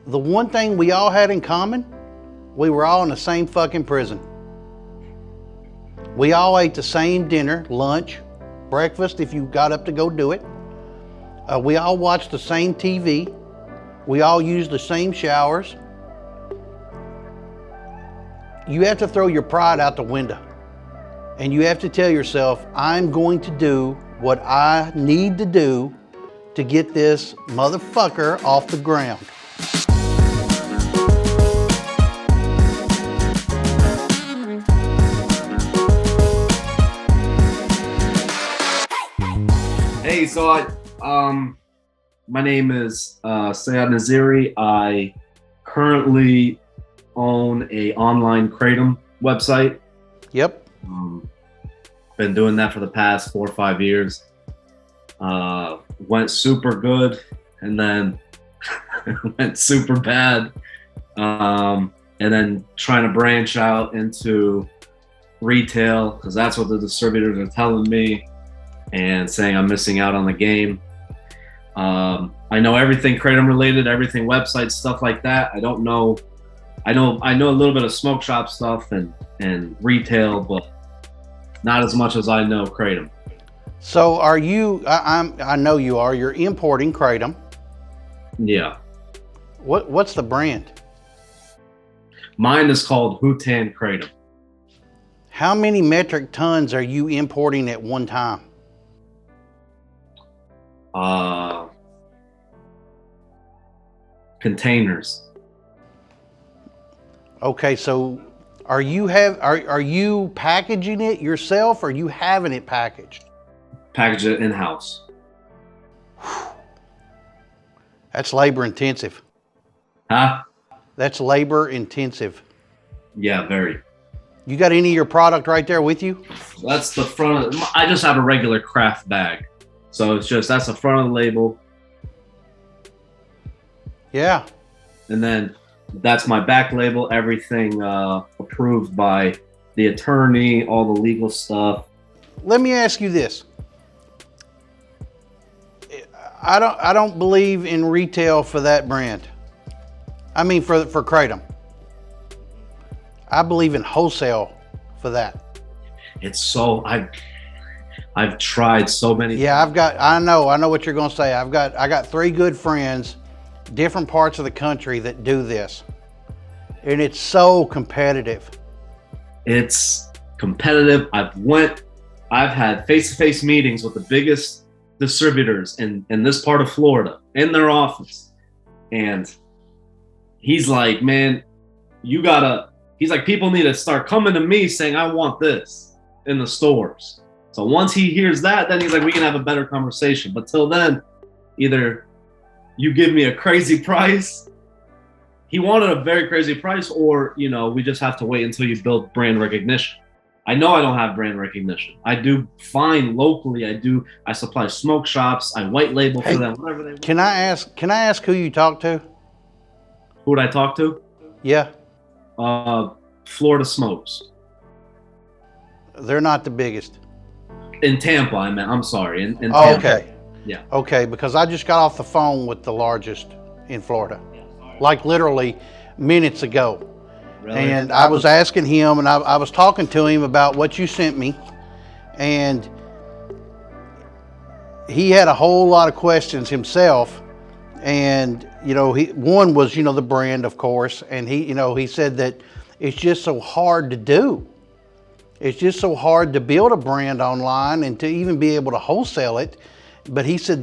the one thing we all had in common, we were all in the same fucking prison. We all ate the same dinner, lunch, breakfast if you got up to go do it. We all watched the same TV. We all used the same showers. You have to throw your pride out the window. And you have to tell yourself, I'm going to do what I need to do to get this motherfucker off the ground. Hey, so my name is Sayed Naziri. I currently own a online Kratom website. Yep. Been doing that for the past 4 or 5 years. Went super good and then went super bad. And then trying to branch out into retail because that's what the distributors are telling me and saying I'm missing out on the game. I know everything Kratom related, everything website stuff like that. I don't know. I know a little bit of smoke shop stuff and retail, but not as much as I know Kratom. So are you, I know you are, you're importing Kratom. Yeah. What's the brand? Mine is called Hutan Kratom. How many metric tons are you importing at one time? Containers. Okay, so are you packaging it yourself or are you having it packaged? Package it in-house. That's labor intensive. Huh? That's labor intensive. Yeah, very. You got any of your product right there with you? That's the front of, I just have a regular craft bag. So it's just, that's the front of the label. Yeah. And then that's my back label, everything approved by the attorney, all the legal stuff. Let me ask you this. I don't believe in retail for that brand. I mean for Kratom. I believe in wholesale for that. It's so I've tried so many. Yeah, I know what you're gonna say. I got 3 good friends, different parts of the country that do this. And it's so competitive. It's competitive. I've had face-to-face meetings with the biggest distributors in this part of Florida in their office. And he's like, man, he's like, people need to start coming to me saying, I want this in the stores. So once he hears that, then he's like, we can have a better conversation. But till then, either you give me a crazy price. He wanted a very crazy price, or, we just have to wait until you build brand recognition. I know I don't have brand recognition. I do fine locally. I supply smoke shops. I white label for them, whatever they want. Can I ask who you talk to? Who would I talk to? Yeah. Florida Smokes. They're not the biggest. In Tampa, I'm sorry. In Oh, Tampa. okay. Yeah. Okay, because I just got off the phone with the largest in Florida, like literally minutes ago. Really? And I was asking him, and I was talking to him about what you sent me, and he had a whole lot of questions himself. And one was the brand, of course, and he said that it's just so hard to do. It's just so hard to build a brand online and to even be able to wholesale it. But he said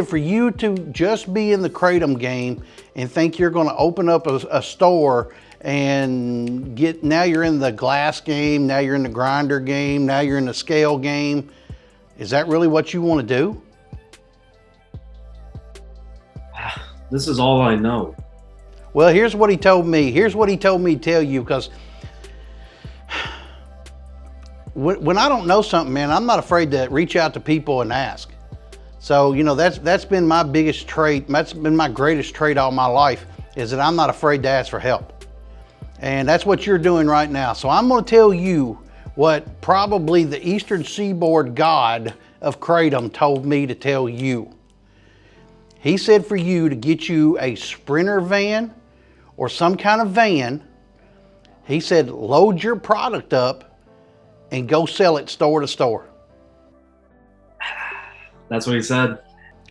for you to just be in the Kratom game and think you're going to open up a store and now you're in the glass game, now you're in the grinder game, now you're in the scale game. Is that really what you want to do? This is all I know. Well, here's what he told me. Here's what he told me to tell you, because when I don't know something, man, I'm not afraid to reach out to people and ask. So, that's been my biggest trait. That's been my greatest trait all my life, is that I'm not afraid to ask for help. And that's what you're doing right now. So I'm going to tell you what probably the Eastern Seaboard god of Kratom told me to tell you. He said for you to get you a Sprinter van or some kind of van, he said load your product up and go sell it store to store. That's what he said.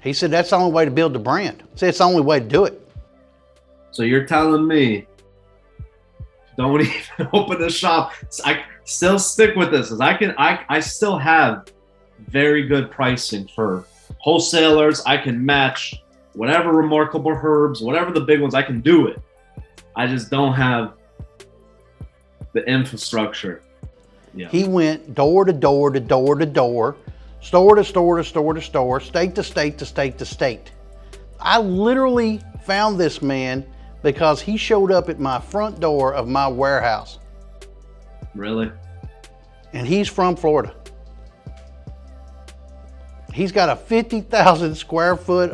He said that's the only way to build the brand. He said it's the only way to do it. So you're telling me don't even open a shop. I still stick with this, as I still have very good pricing for wholesalers. I can match whatever Remarkable Herbs, whatever the big ones, I can do it. I just don't have the infrastructure. Yeah. He went door to door to door to door, store to store to store to store, state to state to state to state. I literally found this man because he showed up at my front door of my warehouse. Really? And he's from Florida. He's got a 50,000 square foot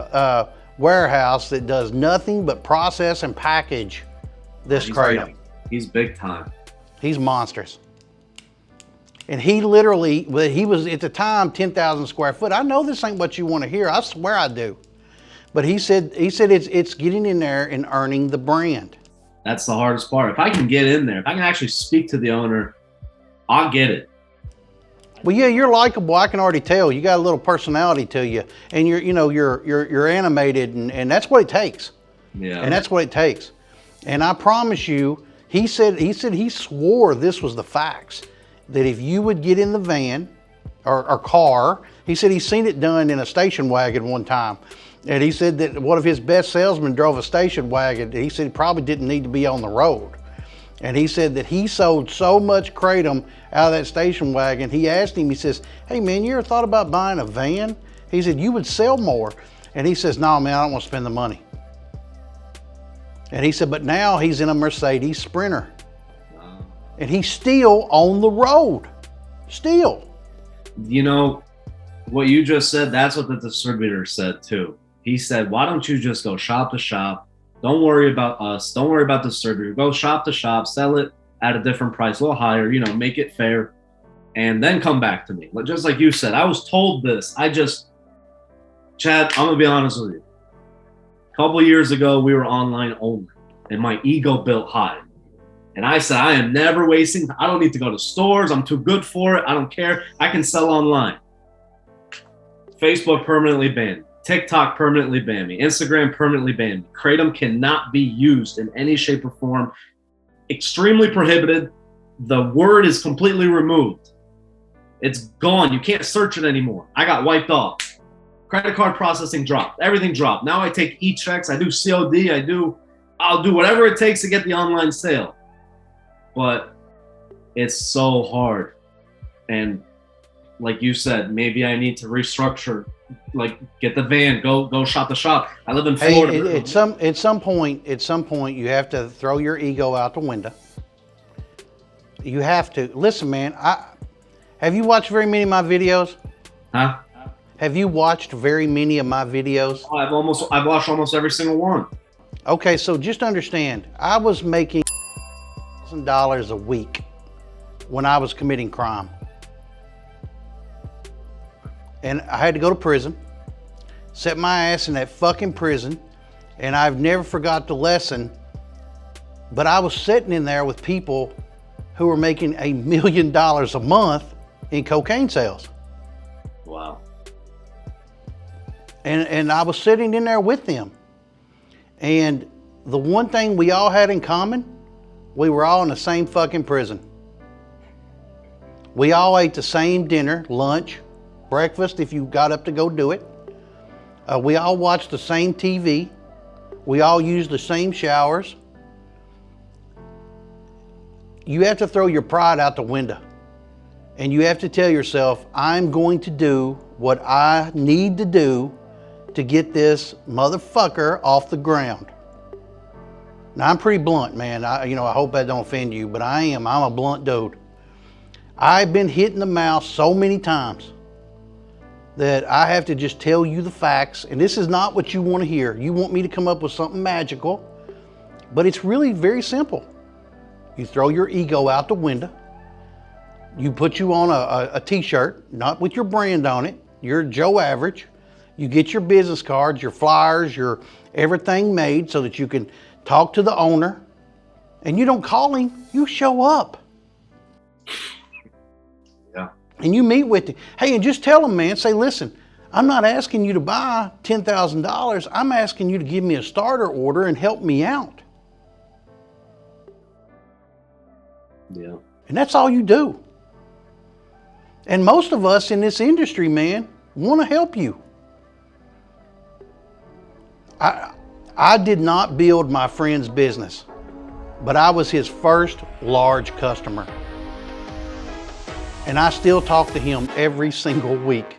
warehouse that does nothing but process and package this kratom. He's big time. He's monstrous. And he literally, he was at the time 10,000 square foot. I know this ain't what you want to hear. I swear I do. But he said it's getting in there and earning the brand. That's the hardest part. If I can get in there, if I can actually speak to the owner, I'll get it. Well, yeah, you're likable. I can already tell. You got a little personality to you, and you're animated, and that's what it takes. Yeah. And that's what it takes. And I promise you, he said he swore this was the facts, that if you would get in the van or car, he said he's seen it done in a station wagon one time. And he said that one of his best salesmen drove a station wagon. He said he probably didn't need to be on the road. And he said that he sold so much kratom out of that station wagon. He asked him, he says, hey man, you ever thought about buying a van? He said, you would sell more. And he says, no man, I don't want to spend the money. And he said, but now he's in a Mercedes Sprinter. Wow. And he's still on the road. Still. You know, what you just said, that's what the distributor said too. He said, why don't you just go shop to shop? Don't worry about us. Don't worry about the distributor. Go shop to shop, sell it at a different price, a little higher, make it fair, and then come back to me. Just like you said, I was told this. Chad, I'm going to be honest with you. A couple of years ago, we were online only, and my ego built high. And I said, I am never wasting. I don't need to go to stores. I'm too good for it. I don't care. I can sell online. Facebook permanently banned. TikTok permanently banned me. Instagram permanently banned me. Kratom cannot be used in any shape or form. Extremely prohibited. The word is completely removed. It's gone. You can't search it anymore. I got wiped off. Credit card processing dropped. Everything dropped. Now I take e-checks. I do COD. I'll do whatever it takes to get the online sale. But it's so hard. And like you said, maybe I need to restructure, like get the van, go shop to shop. I live in Florida. Hey, at some point, you have to throw your ego out the window. You have to. Listen, man, have you watched very many of my videos? Huh? Have you watched very many of my videos? I've watched almost every single one. Okay, so just understand, I was making $1,000 a week when I was committing crime. And I had to go to prison, set my ass in that fucking prison, and I've never forgot the lesson. But I was sitting in there with people who were making $1 million a month in cocaine sales. Wow. And I was sitting in there with them. And the one thing we all had in common, we were all in the same fucking prison. We all ate the same dinner, lunch, breakfast if you got up to go do it. We all watched the same TV. We all used the same showers. You have to throw your pride out the window. And you have to tell yourself, I'm going to do what I need to do to get this motherfucker off the ground. Now I'm pretty blunt, man. I hope that don't offend you, but I'm a blunt dude. I've been hit in the mouth so many times that I have to just tell you the facts, and this is not what you want to hear. You want me to come up with something magical, but it's really very simple. You throw your ego out the window. You put you on a t-shirt, not with your brand on it. You're Joe Average. You get your business cards, your flyers, your everything made so that you can talk to the owner. And you don't call him, you show up. Yeah. And you meet with him. Hey, and just tell him, man, say, listen, I'm not asking you to buy $10,000. I'm asking you to give me a starter order and help me out. Yeah. And that's all you do. And most of us in this industry, man, want to help you. I did not build my friend's business, but I was his first large customer. And I still talk to him every single week.